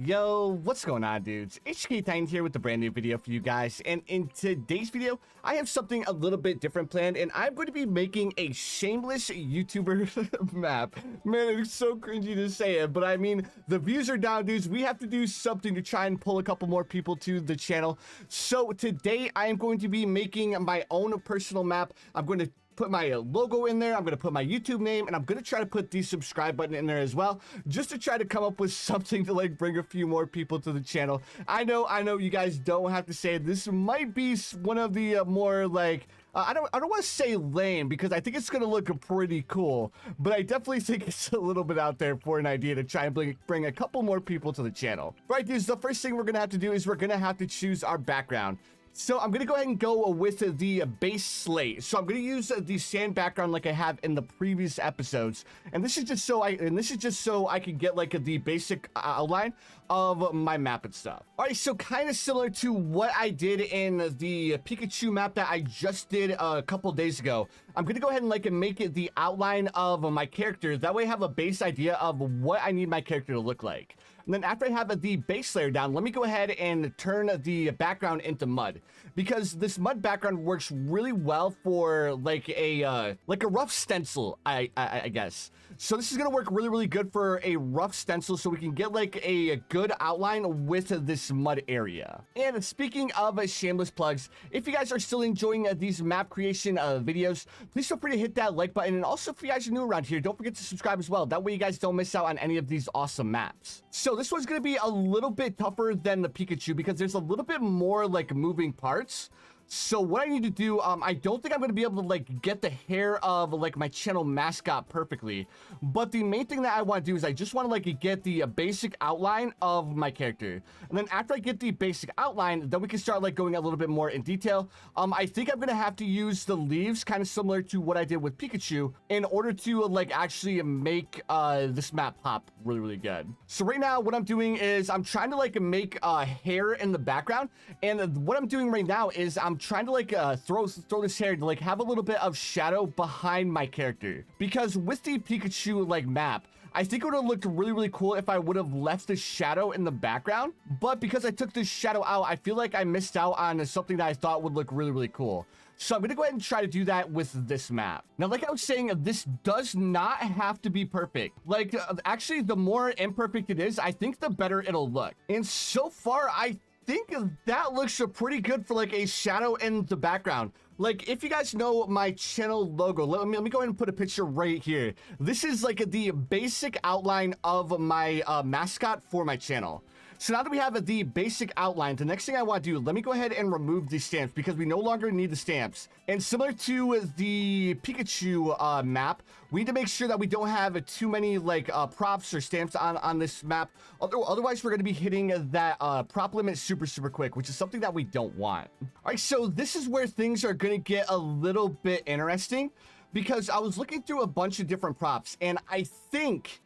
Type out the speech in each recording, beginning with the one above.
Yo, what's going on, dudes? HK Titan here with a brand new video for you guys, and in today's video, I have something a little bit different planned, and I'm going to be making a Shameless YouTuber map. Man, it's so cringy to say it, but I mean, the views are down, dudes. We have to do something to try and pull a couple more people to the channel. So today, I am going to be making my own personal map. I'm going to put my logo in there, I'm going to put my YouTube name, and I'm going to try to put the subscribe button in there as well, just to try to come up with something to like bring a few more people to the channel. I know you guys don't have to say it. This might be one of the more like I don't want to say lame, because I think it's going to look pretty cool, but I definitely think it's a little bit out there for an idea to try and bring a couple more people to the channel. Right, dudes, the first thing we're going to have to do is we're going to have to choose our background. So I'm going to go ahead and go with the base slate. So I'm going to use the sand background like I have in the previous episodes. And this is just so I can get like the basic outline of my map and stuff. All right, so kind of similar to what I did in the Pikachu map that I just did a couple days ago. I'm going to go ahead and like make it the outline of my character. That way I have a base idea of what I need my character to look like. And then after I have the base layer down, let me go ahead and turn the background into mud, because this mud background works really well for like a rough stencil, I guess. So this is gonna work really good for a rough stencil, so we can get like a good outline with this mud area. And speaking of shameless plugs, if you guys are still enjoying these map creation videos, please feel free to hit that like button. And also, if you guys are new around here, don't forget to subscribe as well. That way you guys don't miss out on any of these awesome maps. So this one's going to be a little bit tougher than the Pikachu, because there's a little bit more like moving parts. So what I need to do, I don't think I'm going to be able to like get the hair of like my channel mascot perfectly, but the main thing that I want to do is I just want to like get the basic outline of my character. And then after I get the basic outline, then we can start like going a little bit more in detail. I think I'm going to have to use the leaves, kind of similar to what I did with Pikachu, in order to like actually make this map pop really good. So right now what I'm doing is I'm trying to like make hair in the background, and what I'm doing right now is I'm trying to like throw this hair to like have a little bit of shadow behind my character, because with the Pikachu like map, I think it would have looked really cool if I would have left the shadow in the background, but because I took this shadow out, I feel like I missed out on something that I thought would look really cool. So I'm gonna go ahead and try to do that with this map. Now, like I was saying, this does not have to be perfect. Like, actually, the more imperfect it is, I think the better it'll look. And so far, I think that looks pretty good for like a shadow in the background. Like, if you guys know my channel logo, let me go ahead and put a picture right here. This is like the basic outline of my mascot for my channel. So now that we have the basic outline, the next thing I want to do, let me go ahead and remove these stamps, because we no longer need the stamps. And similar to the Pikachu map, we need to make sure that we don't have too many like props or stamps on this map. Otherwise, we're going to be hitting that prop limit super quick, which is something that we don't want. All right, so this is where things are going to get a little bit interesting, because I was looking through a bunch of different props, and I think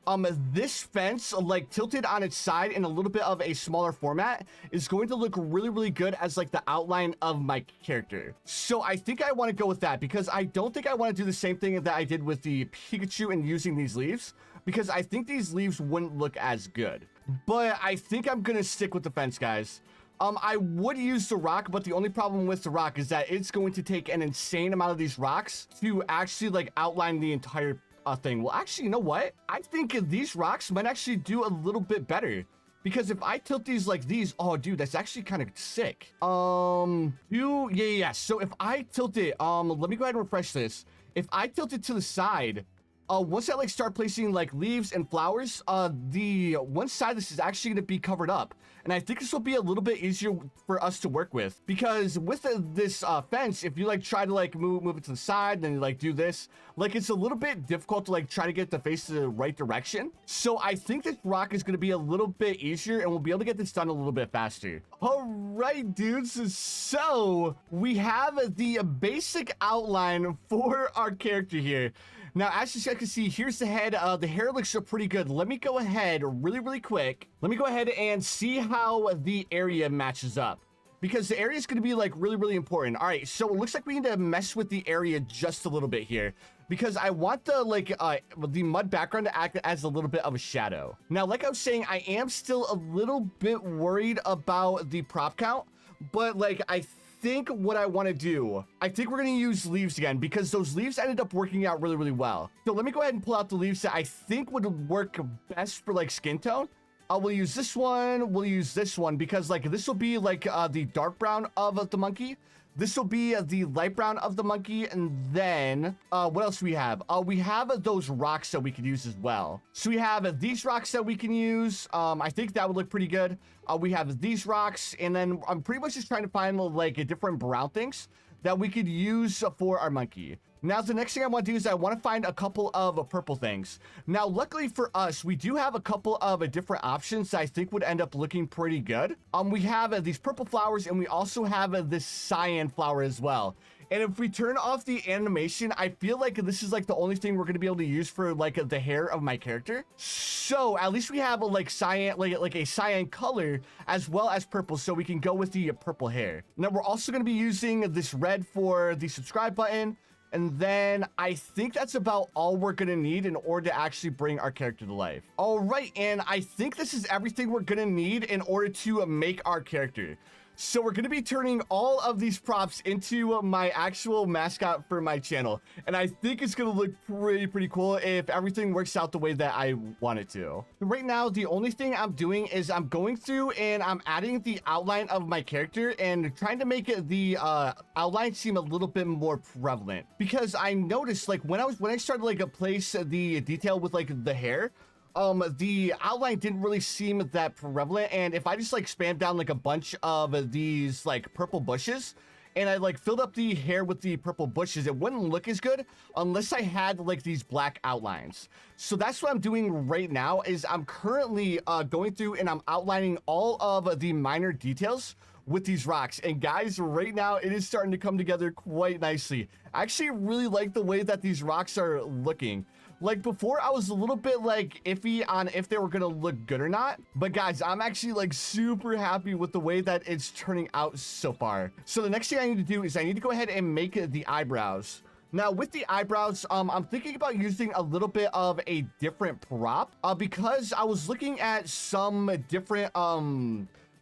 this fence like tilted on its side in a little bit of a smaller format is going to look really good as like the outline of my character. So I think I want to go with that, because I don't think I want to do the same thing that I did with the Pikachu and using these leaves, because I think these leaves wouldn't look as good. But I think I'm gonna stick with the fence, guys. I would use the rock, but the only problem with the rock is that it's going to take an insane amount of these rocks to actually like outline the entire thing. Well, actually, you know what? I think these rocks might actually do a little bit better, because if I tilt these like these, oh dude, that's actually kind of sick. Yeah. So if I tilt it, let me go ahead and refresh this. If I tilt it to the side, once I like start placing like leaves and flowers, the one side of this is actually going to be covered up, and I think this will be a little bit easier for us to work with, because with this fence, if you like try to like move it to the side, then you like do this, like it's a little bit difficult to like try to get the face to the right direction. So I think this rock is going to be a little bit easier, and we'll be able to get this done a little bit faster. All right, dudes, so we have the basic outline for our character here. Now, as you can see, here's the head. The hair looks pretty good. Let me go ahead really quick. Let me go ahead and see how the area matches up, because the area is going to be like really important. All right, so it looks like we need to mess with the area just a little bit here. because I want the mud background to act as a little bit of a shadow. Now, like I was saying, I am still a little bit worried about the prop count, but like I think what I want to do, I think we're going to use leaves again because those leaves ended up working out really, really well. So let me go ahead and pull out the leaves that I think would work best for like skin tone. We'll use this one. We'll use this one because like this will be like the dark brown of the monkey. This will be the light brown of the monkey. And then what else do we have? We have those rocks that we could use as well. So we have these rocks that we can use. I think that would look pretty good. We have these rocks, and then I'm pretty much just trying to find like different brown things that we could use for our monkey. Now, the next thing I want to do is I want to find a couple of purple things. Now, luckily for us, we do have a couple of different options that I think would end up looking pretty good. We have these purple flowers, and we also have this cyan flower as well. And if we turn off the animation, I feel like this is like the only thing we're going to be able to use for like the hair of my character. So at least we have a like cyan, like a cyan color as well as purple, so we can go with the purple hair. Now we're also going to be using this red for the subscribe button. And then I think that's about all we're going to need in order to actually bring our character to life. All right, and I think this is everything we're going to need in order to make our character. So we're going to be turning all of these props into my actual mascot for my channel. And I think it's going to look pretty cool if everything works out the way that I want it to. Right now, the only thing I'm doing is I'm going through and I'm adding the outline of my character and trying to make it the outline seem a little bit more prevalent. Because I noticed like when I started like to place the detail with like the hair, the outline didn't really seem that prevalent, and if I just like spammed down like a bunch of these like purple bushes and I like filled up the hair with the purple bushes, it wouldn't look as good unless I had like these black outlines. So that's what I'm doing right now is I'm currently going through and I'm outlining all of the minor details with these rocks. And guys, right now it is starting to come together quite nicely. I actually really like the way that these rocks are looking. Like before, I was a little bit like iffy on if they were gonna look good or not. But guys, I'm actually like super happy with the way that it's turning out so far. So the next thing I need to do is I need to go ahead and make the eyebrows. Now with the eyebrows, I'm thinking about using a little bit of a different prop because I was looking at some different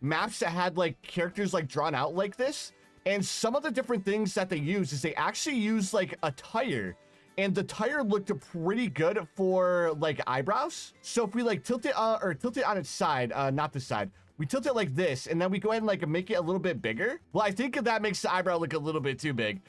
maps that had like characters like drawn out like this. And some of the different things that they use is they actually use like a tire. And the tire looked pretty good for like eyebrows. So if we like tilt it or tilt it on its side, not this side, we tilt it like this, and then we go ahead and like make it a little bit bigger. Well, I think that makes the eyebrow look a little bit too big,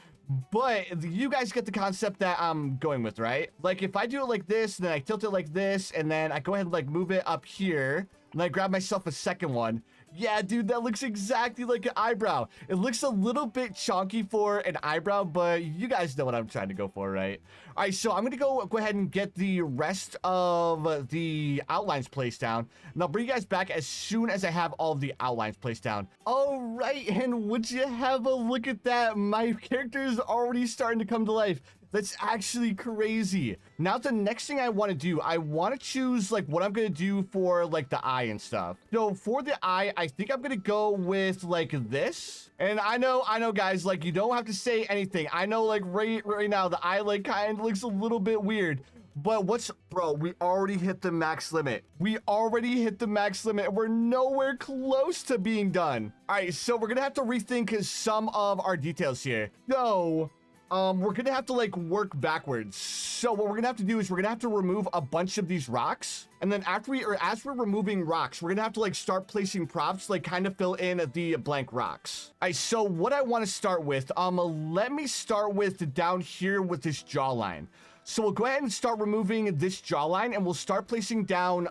but you guys get the concept that I'm going with, right? Like if I do it like this, and then I tilt it like this, and then I go ahead and like move it up here, and I grab myself a second one. Yeah, dude, that looks exactly like an eyebrow. It looks a little bit chunky for an eyebrow, but you guys know what I'm trying to go for, right? All right, so I'm going to go ahead and get the rest of the outlines placed down, and I'll bring you guys back as soon as I have all of the outlines placed down. All right, and would you have a look at that? My character is already starting to come to life. That's actually crazy. Now, the next thing I want to do, I want to choose like what I'm going to do for like the eye and stuff. So for the eye, I think I'm going to go with like this. And I know guys, like you don't have to say anything. I know like right now, the eye like kind of looks a little bit weird. But bro, we already hit the max limit. We already hit the max limit. We're nowhere close to being done. All right, so we're going to have to rethink some of our details here. So we're gonna have to like work backwards. So what we're gonna have to do is we're gonna have to remove a bunch of these rocks, and then as we're removing rocks, we're gonna have to like start placing props, like kind of fill in the blank rocks. All right, so what I want to start with, let me start with down here with this jawline. So we'll go ahead and start removing this jawline, and we'll start placing down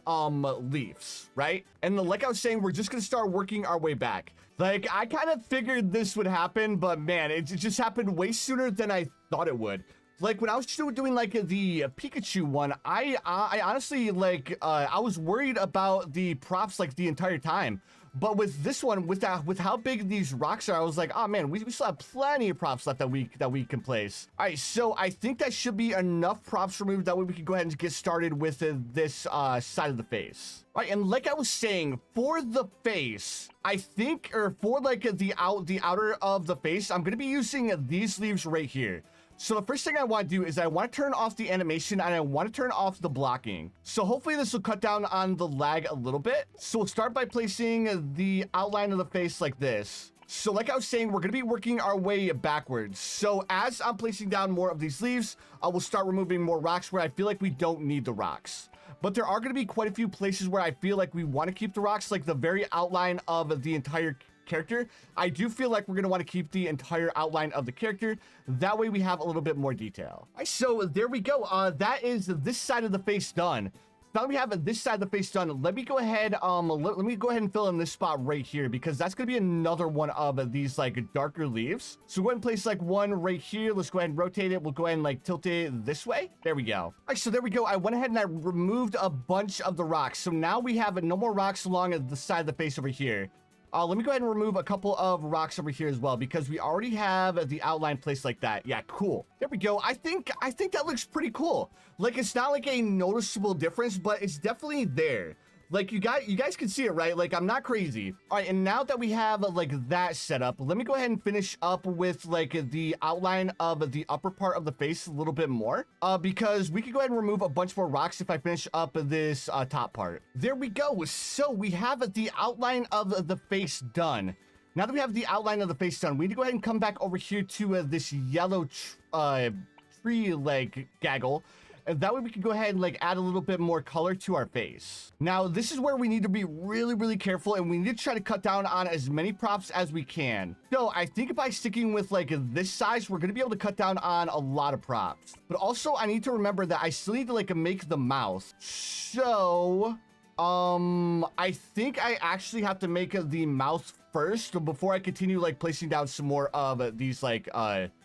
leaves, right? And then, like I was saying, we're just gonna start working our way back. Like, I kind of figured this would happen, but man, it just happened way sooner than I thought it would. Like, when I was doing like the Pikachu one, I honestly like I was worried about the props like the entire time. But with this one, with how big these rocks are, I was like, oh man, we still have plenty of props left that we can place. All right, so I think that should be enough props removed. That way we can go ahead and get started with this side of the face. All right, and like I was saying, for the face, I think, or for like the outer of the face, I'm gonna be using these leaves right here. So the first thing I want to do is I want to turn off the animation and I want to turn off the blocking. So hopefully this will cut down on the lag a little bit. So we'll start by placing the outline of the face like this. So like I was saying, we're going to be working our way backwards. So as I'm placing down more of these leaves, I will start removing more rocks where I feel like we don't need the rocks. But there are going to be quite a few places where I feel like we want to keep the rocks, like the very outline of the entire character. I do feel like we're going to want to keep the entire outline of the character. That way we have a little bit more detail. All right, so there we go. That is this side of the face done. Now that we have this side of the face done, let me go ahead let me go ahead and fill in this spot right here, because that's going to be another one of these like darker leaves. So go ahead and place like one right here. Let's go ahead and rotate it. We'll go ahead and like tilt it this way. There we go. All right, so there we go. I went ahead and I removed a bunch of the rocks. So now we have no more rocks along the side of the face over here. Let me go ahead and remove a couple of rocks over here as well, because we already have the outline placed like that. Yeah, cool. There we go. I think that looks pretty cool. Like, it's not like a noticeable difference, but it's definitely there. Like, you guys can see it, right? Like, I'm not crazy. All right, and now that we have like that set up, let me go ahead and finish up with like the outline of the upper part of the face a little bit more, because we can go ahead and remove a bunch more rocks if I finish up this top part. There we go. So we have the outline of the face done. Now that we have the outline of the face done, we need to go ahead and come back over here to this yellow tree like gaggle. And that way we can go ahead and like add a little bit more color to our face. Now, this is where we need to be really, really careful, and we need to try to cut down on as many props as we can. So I think by sticking with like this size, we're going to be able to cut down on a lot of props. But also I need to remember that I still need to like make the mouth. So I think I actually have to make the mouth first before I continue like placing down some more of these like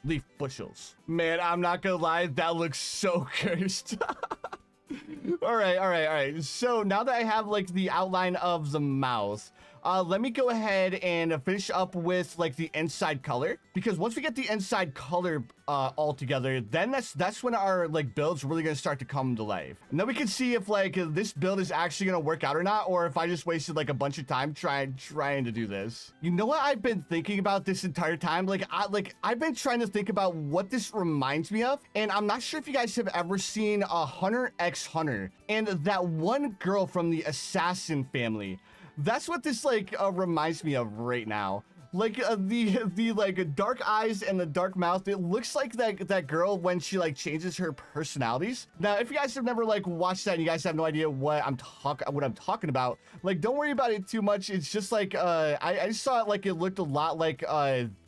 leaf bushels. Man, I'm not gonna lie, that looks so cursed. all right. So now that I have like the outline of the mouth, let me go ahead and finish up with like the inside color, because once we get the inside color all together, then that's when our like build's really gonna start to come to life. And then we can see if like this build is actually gonna work out or not, or if I just wasted like a bunch of time trying to do this. You know what I've been thinking about this entire time? I've been trying to think about what this reminds me of, and I'm not sure if you guys have ever seen Hunter x Hunter and that one girl from the assassin family. That's what this like reminds me of right now. Like the like dark eyes and the dark mouth. It looks like that girl when she like changes her personalities. Now, if you guys have never like watched that and you guys have no idea what I'm talking about, like don't worry about it too much. It's just like I just saw it like it looked a lot like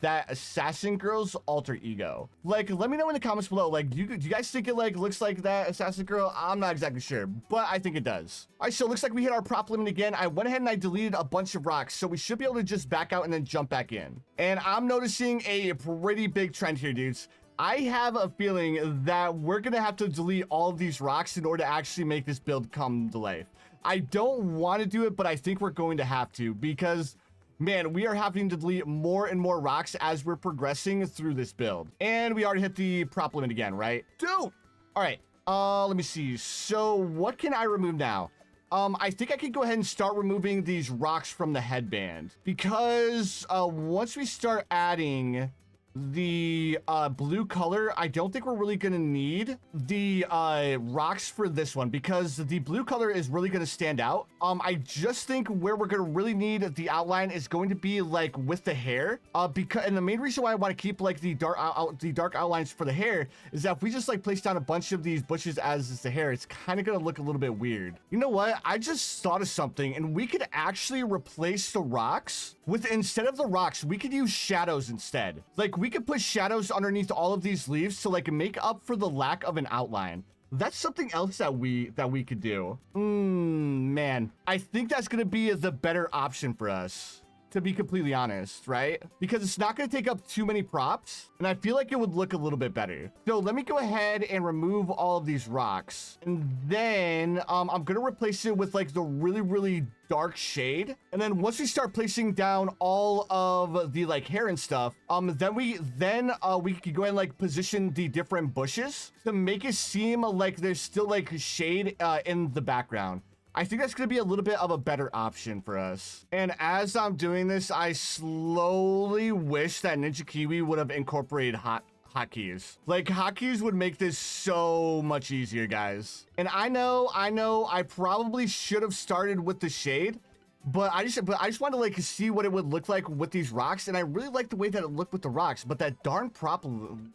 that assassin girl's alter ego. Like, let me know in the comments below. Like, do you guys think it like looks like that assassin girl? I'm not exactly sure, but I think it does. All right, so it looks like we hit our prop limit again. I went ahead and I deleted a bunch of rocks, so we should be able to just back out and then jump back in. And I'm noticing a pretty big trend here, dudes. I have a feeling that we're gonna have to delete all of these rocks in order to actually make this build come to life. I don't want to do it, but I think we're going to have to, because man, we are having to delete more and more rocks as we're progressing through this build. And we already hit the prop limit again, right? Dude! All right, let me see. So what can I remove now? I think I can go ahead and start removing these rocks from the headband, because once we start adding the blue color, I don't think we're really gonna need the rocks for this one, because the blue color is really gonna stand out. I just think where we're gonna really need the outline is going to be like with the hair, because, and the main reason why I want to keep like the dark outlines for the hair is that if we just like place down a bunch of these bushes as the hair, it's kind of gonna look a little bit weird. You know what, I just thought of something, and we could actually replace the rocks with, instead of the rocks, we could use shadows instead. Like, we could put shadows underneath all of these leaves to like make up for the lack of an outline. That's something else that we could do. Man, I think that's gonna be the better option for us, to be completely honest, right? Because it's not going to take up too many props, and I feel like it would look a little bit better. So let me go ahead and remove all of these rocks, and then I'm going to replace it with like the really, really dark shade. And then once we start placing down all of the like hair and stuff, then we can go ahead and like position the different bushes to make it seem like there's still like shade in the background. I think that's going to be a little bit of a better option for us. And as I'm doing this, I slowly wish that Ninja Kiwi would have incorporated hotkeys. Like, hotkeys would make this so much easier, guys. And I know I probably should have started with the shade, but I just want to like see what it would look like with these rocks, and I really like the way that it looked with the rocks. But that darn prop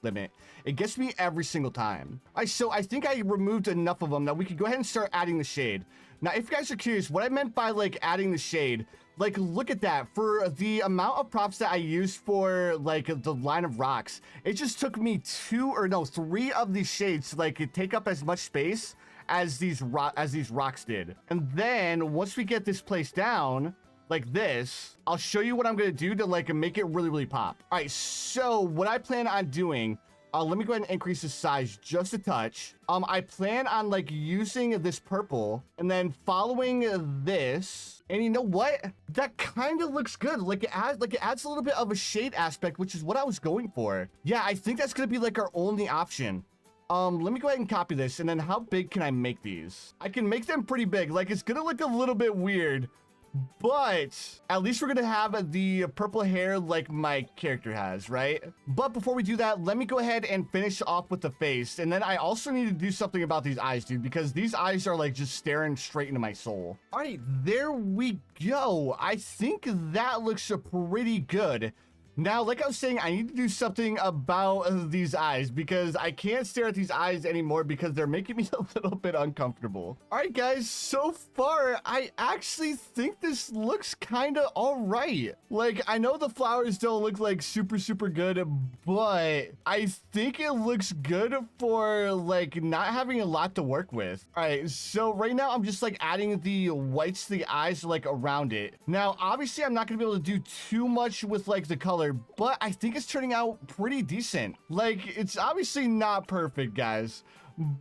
limit, it gets me every single time. So I think I removed enough of them that we could go ahead and start adding the shade. Now, if you guys are curious, what I meant by like adding the shade, like look at that. For the amount of props that I used for like the line of rocks, it just took me 3 of these shades to like take up as much space as these rocks did. And then once we get this place down like this, I'll show you what I'm gonna do to like make it really pop. All right, so what I plan on doing, let me go ahead and increase the size just a touch. I plan on like using this purple and then following this. And you know what? That kind of looks good. Like it adds a little bit of a shade aspect, which is what I was going for. Yeah, I think that's gonna be like our only option. Let me go ahead and copy this, and then how big can I make these? I can make them pretty big. Like, it's gonna look a little bit weird, but at least we're gonna have the purple hair like my character has, right? But before we do that, let me go ahead and finish off with the face, and then I also need to do something about these eyes, dude, because these eyes are like just staring straight into my soul. All right, there we go. I think that looks pretty good. Now, like I was saying, I need to do something about these eyes because I can't stare at these eyes anymore because they're making me a little bit uncomfortable. All right, guys, so far, I actually think this looks kind of all right. Like, I know the flowers don't look like super good, but I think it looks good for like not having a lot to work with. All right, so right now I'm just like adding the whites to the eyes like around it. Now, obviously, I'm not gonna be able to do too much with like the color, but I think it's turning out pretty decent. Like, it's obviously not perfect, guys,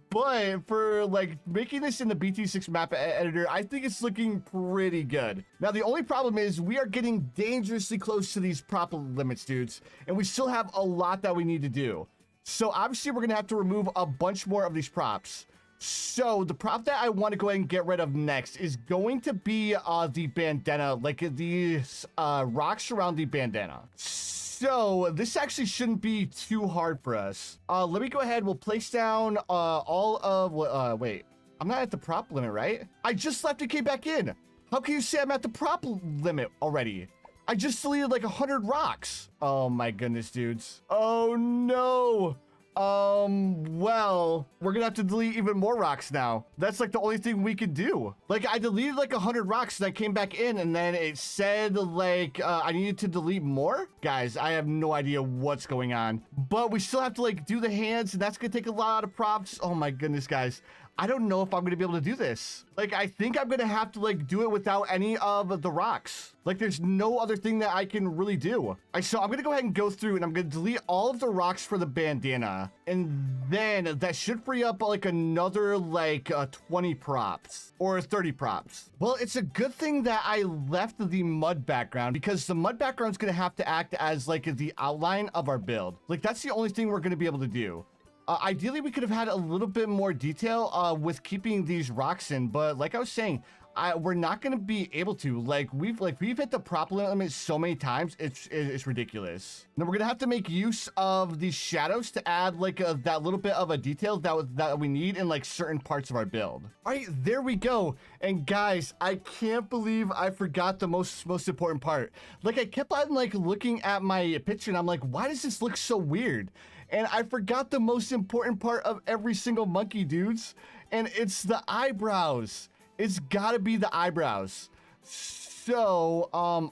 but for like making this in the BTD6 Map Editor, I think it's looking pretty good. Now, the only problem is we are getting dangerously close to these prop limits, dudes, and we still have a lot that we need to do. So obviously we're gonna have to remove a bunch more of these props. So the prop that I want to go ahead and get rid of next is going to be the bandana, like these rocks around the bandana. So this actually shouldn't be too hard for us. Let me go ahead. We'll place down all of wait, I'm not at the prop limit, right? I just left and came back in. How can you say I'm at the prop limit already? I just deleted like 100 rocks. Oh my goodness, dudes. Oh no. Well, we're gonna have to delete even more rocks now. That's like the only thing we could do. Like, I deleted like 100 rocks and I came back in and then it said like I needed to delete more. Guys, I have no idea what's going on, but we still have to like do the hands, and that's gonna take a lot of props. Oh my goodness, guys. I don't know if I'm gonna be able to do this. Like, I think I'm gonna have to like do it without any of the rocks. Like, there's no other thing that I can really do. So I'm gonna go ahead and go through and I'm gonna delete all of the rocks for the bandana. And then that should free up like another like 20 props or 30 props. Well, it's a good thing that I left the mud background, because the mud background is gonna have to act as like the outline of our build. Like, that's the only thing we're gonna be able to do. Ideally, we could have had a little bit more detail with keeping these rocks in, but like I was saying, we're not going to be able to. Like, we've hit the prop limit so many times, it's ridiculous. Now, we're going to have to make use of these shadows to add like that little bit of a detail that we need in like certain parts of our build. All right, there we go. And guys, I can't believe I forgot the most important part. Like, I kept on like looking at my picture and I'm like, why does this look so weird? And I forgot the most important part of every single monkey, dudes. And it's the eyebrows. It's gotta be the eyebrows. So,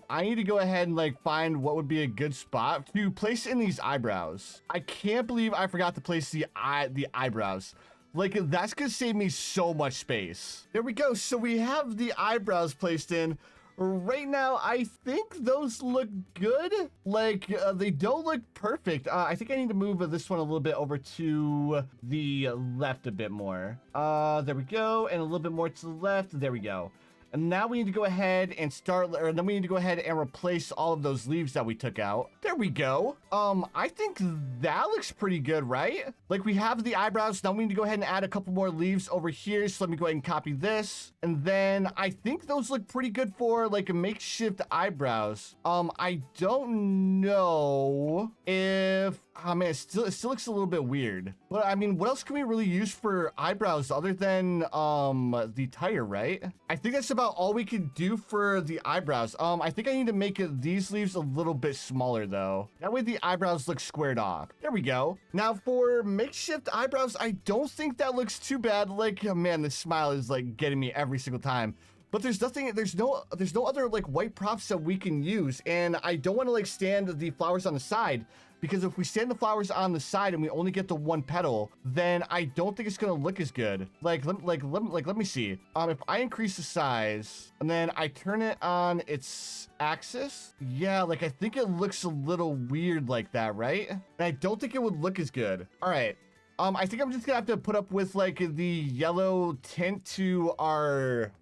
I need to go ahead and like find what would be a good spot to place in these eyebrows. I can't believe I forgot to place the eyebrows. Like, that's gonna save me so much space. There we go. So we have the eyebrows placed in. Right now, I think those look good. Like, they don't look perfect. I think I need to move this one a little bit over to the left a bit more. There we go. And a little bit more to the left. There we go. And now we need to go ahead and then we need to go ahead and replace all of those leaves that we took out. There we go. I think that looks pretty good, right? Like, we have the eyebrows. Now we need to go ahead and add a couple more leaves over here. So let me go ahead and copy this. And then I think those look pretty good for like a makeshift eyebrows. I don't know if oh man, it still looks a little bit weird. But I mean, what else can we really use for eyebrows other than the tire, right? I think that's about all we can do for the eyebrows. I think I need to make these leaves a little bit smaller though. That way the eyebrows look squared off. There we go. Now for makeshift eyebrows, I don't think that looks too bad. Like, oh, man, the smile is like getting me every single time. But there's no other like white props that we can use, and I don't want to like stand the flowers on the side, because if we stand the flowers on the side and we only get the one petal, then I don't think it's gonna look as good. Let me see. If I increase the size and then I turn it on its axis, yeah, like I think it looks a little weird like that, right? And I don't think it would look as good. All right. I think I'm just gonna have to put up with like the yellow tint to our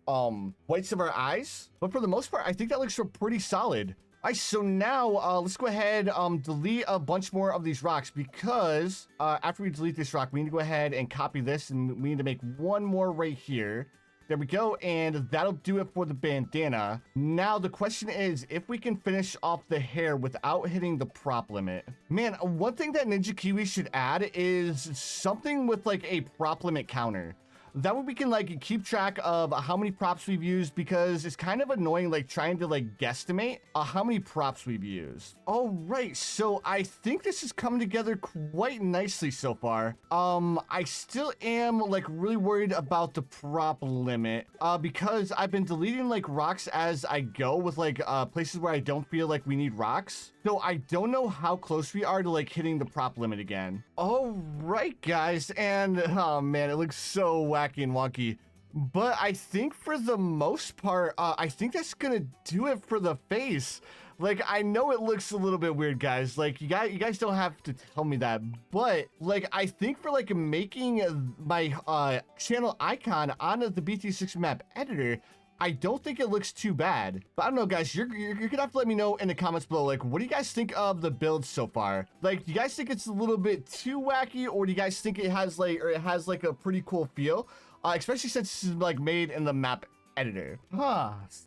whites of our eyes. But for the most part, I think that looks pretty solid. All right, so now let's go ahead delete a bunch more of these rocks, because after we delete this rock, we need to go ahead and copy this, and we need to make one more right here. There we go, and that'll do it for the bandana. Now, the question is if we can finish off the hair without hitting the prop limit. Man, one thing that Ninja Kiwi should add is something with like a prop limit counter. That way we can like keep track of how many props we've used, because it's kind of annoying like trying to like guesstimate how many props we've used. All right, so I think this is coming together quite nicely so far. I still am like really worried about the prop limit because I've been deleting like rocks as I go with like places where I don't feel like we need rocks. So I don't know how close we are to like hitting the prop limit again. All right, guys, and oh man, it looks so wacky and wonky. But I think for the most part, I think that's gonna do it for the face. Like, I know it looks a little bit weird, guys. Like, you guys don't have to tell me that. But, like, I think for, like, making my channel icon on the BTD6 Map Editor, I don't think it looks too bad. But I don't know, guys, you're gonna have to let me know in the comments below, like, what do you guys think of the build so far? Like, do you guys think it's a little bit too wacky, or do you guys think it has like a pretty cool feel? Especially since this is like made in the map editor.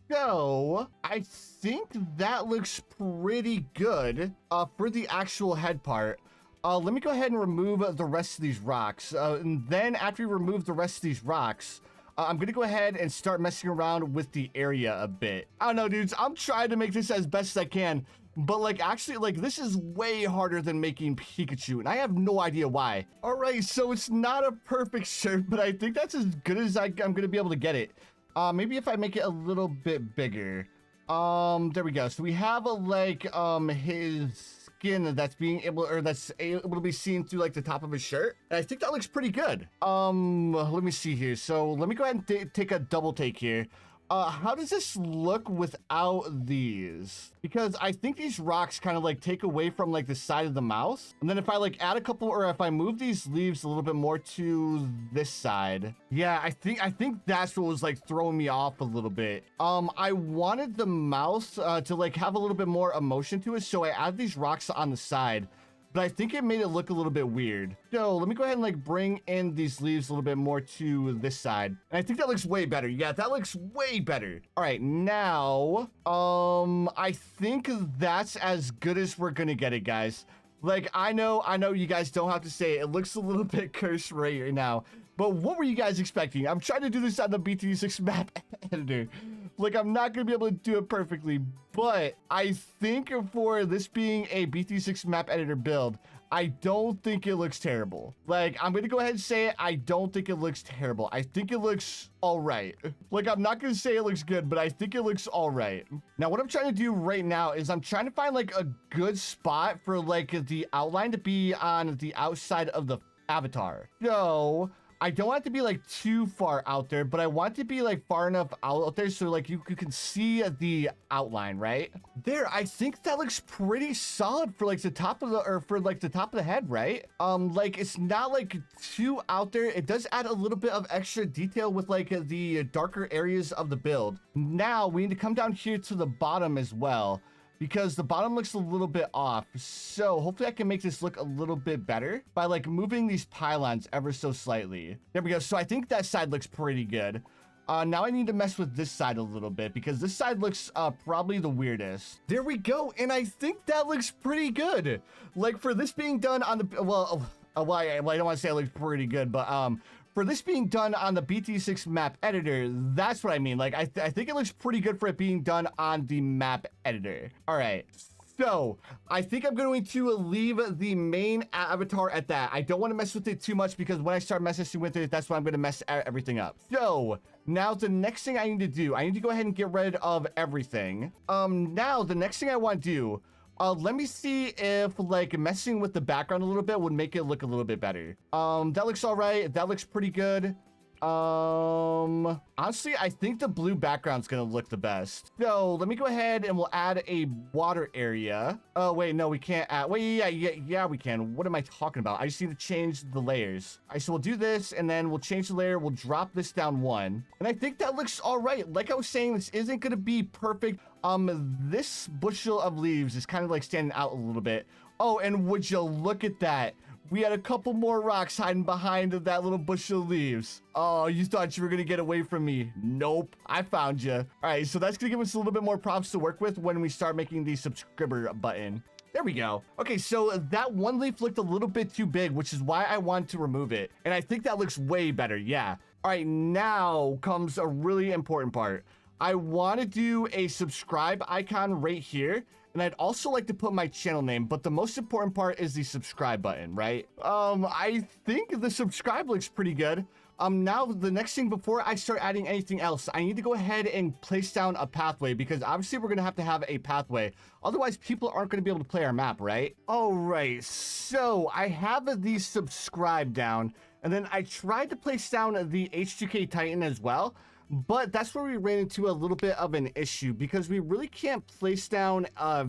So I think that looks pretty good for the actual head part. Let me go ahead and remove the rest of these rocks. And then after we remove the rest of these rocks, I'm gonna go ahead and start messing around with the area a bit. I don't know, dudes, I'm trying to make this as best as I can, but like actually like this is way harder than making Pikachu, and I have no idea why. All right, so it's not a perfect shirt, but I think that's as good as I'm gonna be able to get it. Maybe if I make it a little bit bigger. There we go. So we have a like his skin that's able to be seen through like the top of his shirt, and I think that looks pretty good. Let me see here. So let me go ahead and take a double take here. How does this look without these? Because I think these rocks kind of like take away from like the side of the mouth. And then if I like add a couple, or if I move these leaves a little bit more to this side. Yeah, I think that's what was like throwing me off a little bit. I wanted the mouth to like have a little bit more emotion to it. So I add these rocks on the side. But I think it made it look a little bit weird. So let me go ahead and like bring in these leaves a little bit more to this side. And I think that looks way better. Yeah, that looks way better. All right, now, I think that's as good as we're gonna get it, guys. Like, I know you guys don't have to say it. It looks a little bit cursed right now. But what were you guys expecting? I'm trying to do this on the BTD6 Map Editor. Like, I'm not going to be able to do it perfectly, but I think for this being a BTD6 Map Editor build, I don't think it looks terrible. Like, I'm going to go ahead and say it. I don't think it looks terrible. I think it looks all right. Like, I'm not going to say it looks good, but I think it looks all right. Now, what I'm trying to do right now is I'm trying to find, like, a good spot for, like, the outline to be on the outside of the avatar. So I don't want it to be like too far out there, but I want it to be like far enough out there so like you can see the outline right there. I think that looks pretty solid for like the top of the head, right? Like it's not like too out there. It does add a little bit of extra detail with like the darker areas of the build. Now we need to come down here to the bottom as well, because the bottom looks a little bit off. So hopefully I can make this look a little bit better by like moving these pylons ever so slightly. There we go. So I think that side looks pretty good. Now I need to mess with this side a little bit because this side looks probably the weirdest. There we go. And I think that looks pretty good. Like for this being done on the, well, I don't want to say it looks pretty good, but for this being done on the BTD6 Map Editor, that's what I mean. Like I think it looks pretty good for it being done on the Map Editor. All right. So I think I'm going to leave the main avatar at that. I don't want to mess with it too much because when I start messing with it, that's when I'm going to mess everything up. So now the next thing I need to do, I need to go ahead and get rid of everything. Now the next thing I want to do, let me see if like messing with the background a little bit would make it look a little bit better. That looks all right. That looks pretty good. Honestly, I think the blue background's gonna look the best. So let me go ahead and we'll add a water area. Oh, wait, no, we can't add, wait, yeah, we can. What am I talking about? I just need to change the layers. All right, so we'll do this and then we'll change the layer. We'll drop this down 1. And I think that looks all right. Like I was saying, this isn't gonna be perfect. This bushel of leaves is kind of like standing out a little bit. Oh, and would you look at that? We had a couple more rocks hiding behind that little bushel of leaves. Oh, you thought you were going to get away from me. Nope, I found you. All right, so that's going to give us a little bit more props to work with when we start making the subscriber button. There we go. Okay, so that one leaf looked a little bit too big, which is why I wanted to remove it. And I think that looks way better, yeah. All right, now comes a really important part. I want to do a subscribe icon right here. And I'd also like to put my channel name, but the most important part is the subscribe button, right? I think the subscribe looks pretty good. Now the next thing before I start adding anything else, I need to go ahead and place down a pathway because obviously we're gonna have to have a pathway. Otherwise, people aren't gonna be able to play our map, right? All right, so I have the subscribe down, and then I tried to place down the H2K Titan as well. But that's where we ran into a little bit of an issue because we really can't place down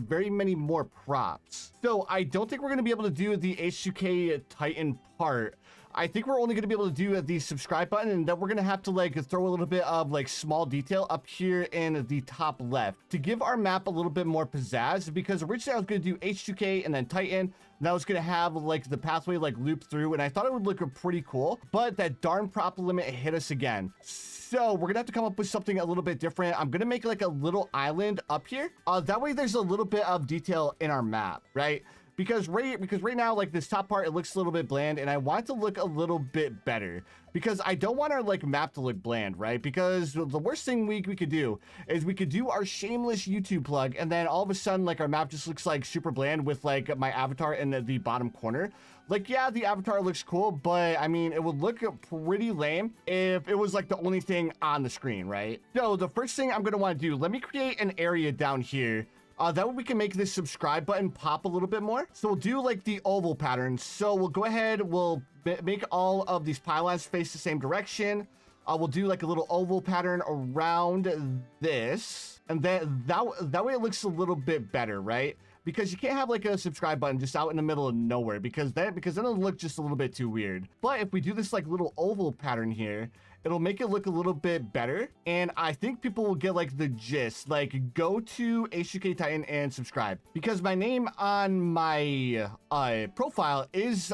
very many more props. So I don't think we're going to be able to do the H2K Titan part. I think we're only going to be able to do the subscribe button, and then we're going to have to like throw a little bit of like small detail up here in the top left to give our map a little bit more pizzazz, because originally I was going to do H2K and then Titan, and I was going to have like the pathway like loop through, and I thought it would look pretty cool, but that darn prop limit hit us again. So we're gonna have to come up with something a little bit different. I'm gonna make like a little island up here. That way there's a little bit of detail in our map, right? Because right now, like this top part, it looks a little bit bland, and I want it to look a little bit better because I don't want our like map to look bland, right? Because the worst thing we could do is we could do our Shameless YouTube plug, and then all of a sudden, like our map just looks like super bland with like my avatar in the bottom corner. Like, yeah, the avatar looks cool, but I mean, it would look pretty lame if it was like the only thing on the screen, right? So the first thing I'm gonna want to do, let me create an area down here. That way we can make this subscribe button pop a little bit more. So we'll do like the oval pattern. So we'll go ahead, we'll make all of these pylons face the same direction. We'll do like a little oval pattern around this. And then that way it looks a little bit better, right? Because you can't have like a subscribe button just out in the middle of nowhere because then it'll look just a little bit too weird. But if we do this like little oval pattern here, it'll make it look a little bit better. And I think people will get like the gist, like go to H2K Titan and subscribe, because my name on my profile is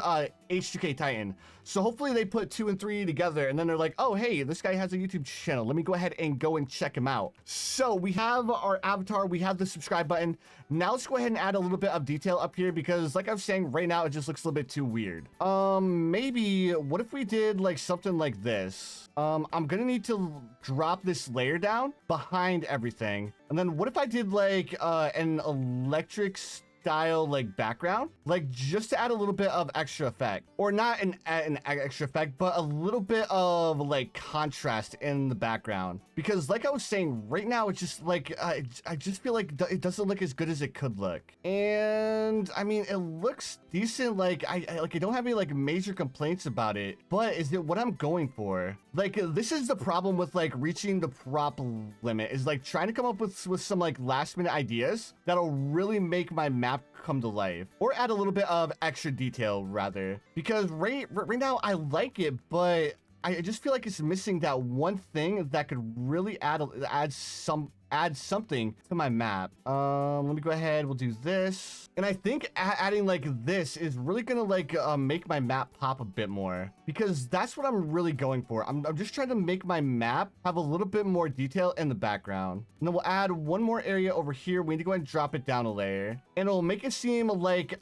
H2K Titan. So hopefully they put 2 and 3 together and then they're like, oh, hey, this guy has a YouTube channel. Let me go ahead and go and check him out. So we have our avatar, we have the subscribe button. Now let's go ahead and add a little bit of detail up here because like I was saying, right now it just looks a little bit too weird. Maybe what if we did like something like this? I'm gonna need to drop this layer down behind everything. And then what if I did like an electric style like background, like just to add a little bit of extra effect, or not an extra effect, but a little bit of like contrast in the background. Because like I was saying, right now it's just like I just feel like it doesn't look as good as it could look. And I mean, it looks decent. Like I don't have any like major complaints about it, but is it what I'm going for? Like this is the problem with like reaching the prop limit, is like trying to come up with some like last minute ideas that'll really make my map come to life, or add a little bit of extra detail rather. Because right now I like it, but I just feel like it's missing that one thing that could really add some add something to my map. Let me go ahead. We'll do this. And I think adding like this is really gonna like make my map pop a bit more, because that's what I'm really going for. I'm just trying to make my map have a little bit more detail in the background. And then we'll add one more area over here. We need to go ahead and drop it down a layer, and it'll make it seem like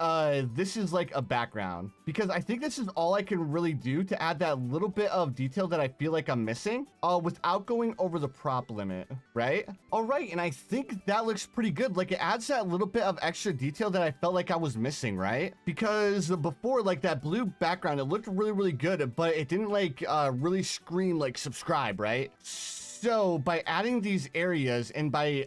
this is like a background, because I think this is all I can really do to add that little bit of detail that I feel like I'm missing without going over the prop limit, right? All right, and I think that looks pretty good. Like, it adds that little bit of extra detail that I felt like I was missing, right? Because before, like, that blue background, it looked really, really good, but it didn't like really scream like subscribe, right? So by adding these areas and by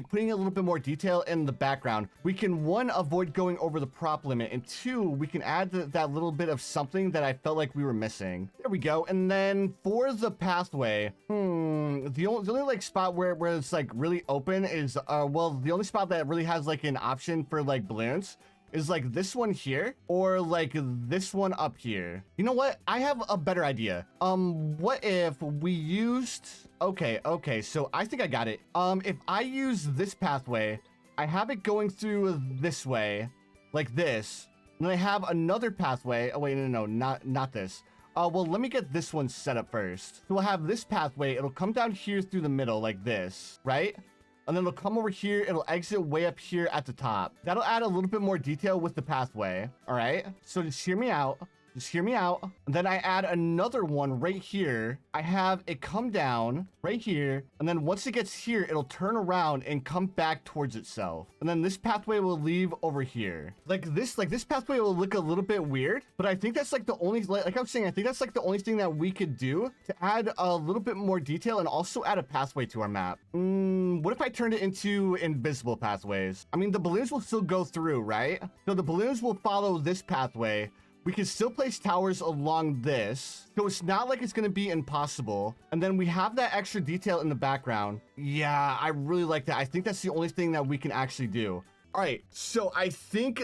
putting a little bit more detail in the background, we can, one, avoid going over the prop limit, and two, we can add that little bit of something that I felt like we were missing. There we go. And then for the pathway, the only like spot where it's like really open is, well, the only spot that really has like an option for like balloons is like this one here, or like this one up here. You know what? I have a better idea. What if we used... Okay, so I think I got it. If I use this pathway, I have it going through this way, like this, and then I have another pathway. Oh wait, no, not this. Well, let me get this one set up first. So we'll have this pathway. It'll come down here through the middle like this, right? And then it'll come over here. It'll exit way up here at the top. That'll add a little bit more detail with the pathway. All right. So just hear me out. Just hear me out. And then I add another one right here. I have it come down right here. And then once it gets here, it'll turn around and come back towards itself. And then this pathway will leave over here. Like this pathway will look a little bit weird, but I think that's like the only, like I was saying, I think that's like the only thing that we could do to add a little bit more detail and also add a pathway to our map. What if I turned it into invisible pathways? I mean, the balloons will still go through, right? So the balloons will follow this pathway. We can still place towers along this, so it's not like it's going to be impossible. And then we have that extra detail in the background. Yeah, I really like that. I think that's the only thing that we can actually do. All right, so I think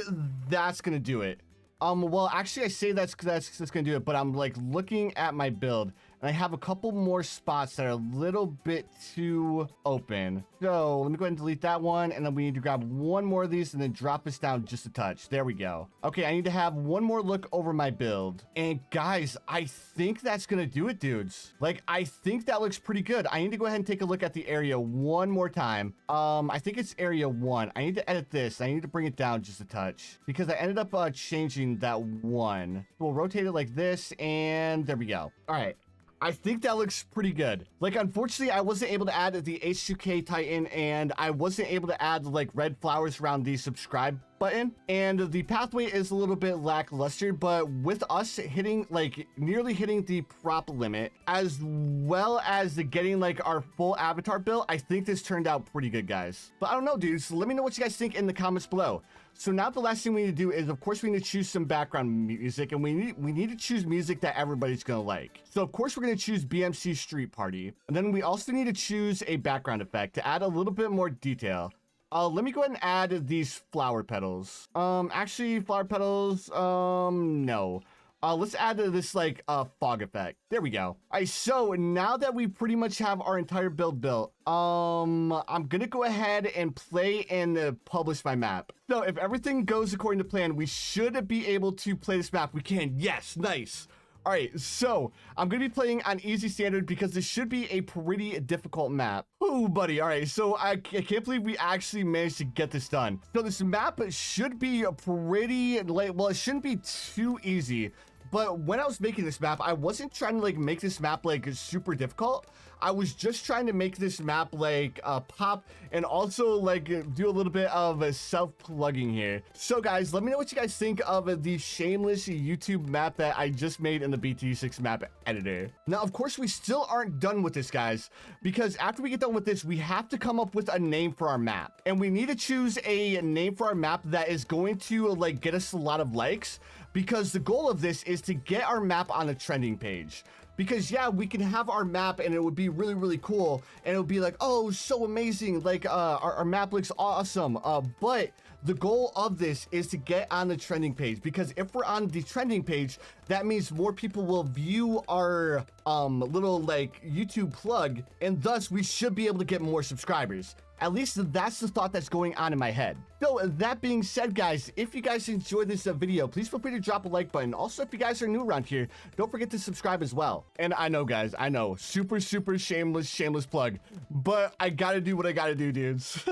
that's going to do it. Well, actually, I say that's going to do it, but I'm like looking at my build, and I have a couple more spots that are a little bit too open. So let me go ahead and delete that one, and then we need to grab one more of these and then drop this down just a touch. There we go. Okay, I need to have one more look over my build. And guys, I think that's gonna do it, dudes. Like, I think that looks pretty good. I need to go ahead and take a look at the area one more time. I think it's area 1. I need to edit this. I need to bring it down just a touch because I ended up changing that one. We'll rotate it like this, and there we go. All right. I think that looks pretty good. Like, unfortunately, I wasn't able to add the H2K Titan, and I wasn't able to add like red flowers around the subscribe button, and the pathway is a little bit lackluster, but with us hitting like nearly hitting the prop limit, as well as getting like our full avatar build, I think this turned out pretty good, guys. But I don't know, dudes, so let me know what you guys think in the comments below. So now the last thing we need to do is, of course, we need to choose some background music, and we need to choose music that everybody's gonna like. So of course we're gonna choose BMC Street Party, and then we also need to choose a background effect to add a little bit more detail. Let me go ahead and add these flower petals. Actually, flower petals, no. Let's add this like fog effect. There we go. All right, so now that we pretty much have our entire build built, I'm gonna go ahead and play and publish my map. So if everything goes according to plan, we should be able to play this map. We can. Yes, nice. All right, so I'm going to be playing on easy standard because this should be a pretty difficult map. Oh, buddy. All right, so I can't believe we actually managed to get this done. So this map should be pretty, like, well, it shouldn't be too easy. But when I was making this map, I wasn't trying to like make this map like super difficult. I was just trying to make this map like pop and also like do a little bit of self-plugging here. So guys, let me know what you guys think of the Shameless YouTube map that I just made in the BTD6 Map Editor. Now, of course, we still aren't done with this, guys, because after we get done with this, we have to come up with a name for our map. And we need to choose a name for our map that is going to like get us a lot of likes, because the goal of this is to get our map on a trending page. Because yeah, we can have our map and it would be really, really cool. And it would be like, oh, so amazing. Like our map looks awesome. But the goal of this is to get on the trending page, because if we're on the trending page, that means more people will view our little like YouTube plug, and thus we should be able to get more subscribers. At least that's the thought that's going on in my head. So that being said, guys, if you guys enjoyed this video, please feel free to drop a like button. Also, if you guys are new around here, don't forget to subscribe as well. And I know, guys, I know, super shameless plug, but I gotta do what I gotta do, dudes.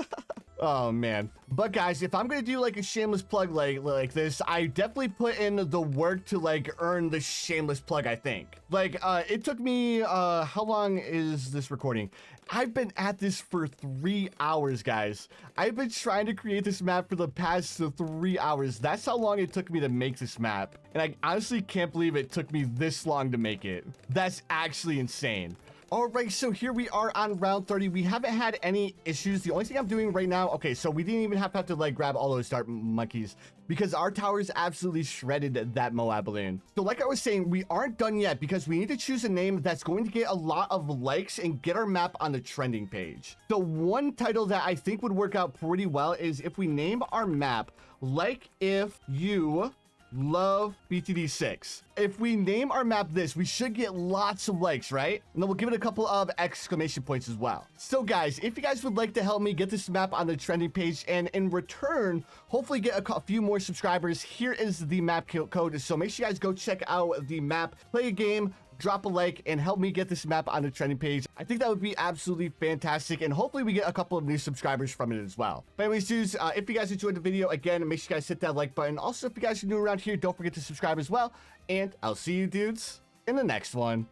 Oh man. But guys, if I'm gonna do like a shameless plug like this, I definitely put in the work to like earn the shameless plug, I think. Like it took me how long is this recording? I've been at this for 3 hours, guys. I've been trying to create this map for the past 3 hours. That's how long it took me to make this map. And I honestly can't believe it took me this long to make it. That's actually insane. All right, so here we are on round 30. We haven't had any issues. The only thing I'm doing right now, okay, so we didn't even have to like grab all those dart monkeys because our towers absolutely shredded that Moab balloon. So like I was saying, we aren't done yet because we need to choose a name that's going to get a lot of likes and get our map on the trending page. So one title that I think would work out pretty well is if we name our map Like If You Love BTD6. If we name our map this, we should get lots of likes, right? And then we'll give it a couple of exclamation points as well. So guys, if you guys would like to help me get this map on the trending page and in return, hopefully get a few more subscribers, here is the map code. So make sure you guys go check out the map, play a game, drop a like, and help me get this map on the trending page. I think that would be absolutely fantastic, and hopefully we get a couple of new subscribers from it as well. But anyways, dudes, if you guys enjoyed the video, again, make sure you guys hit that like button. Also, if you guys are new around here, don't forget to subscribe as well, and I'll see you dudes in the next one.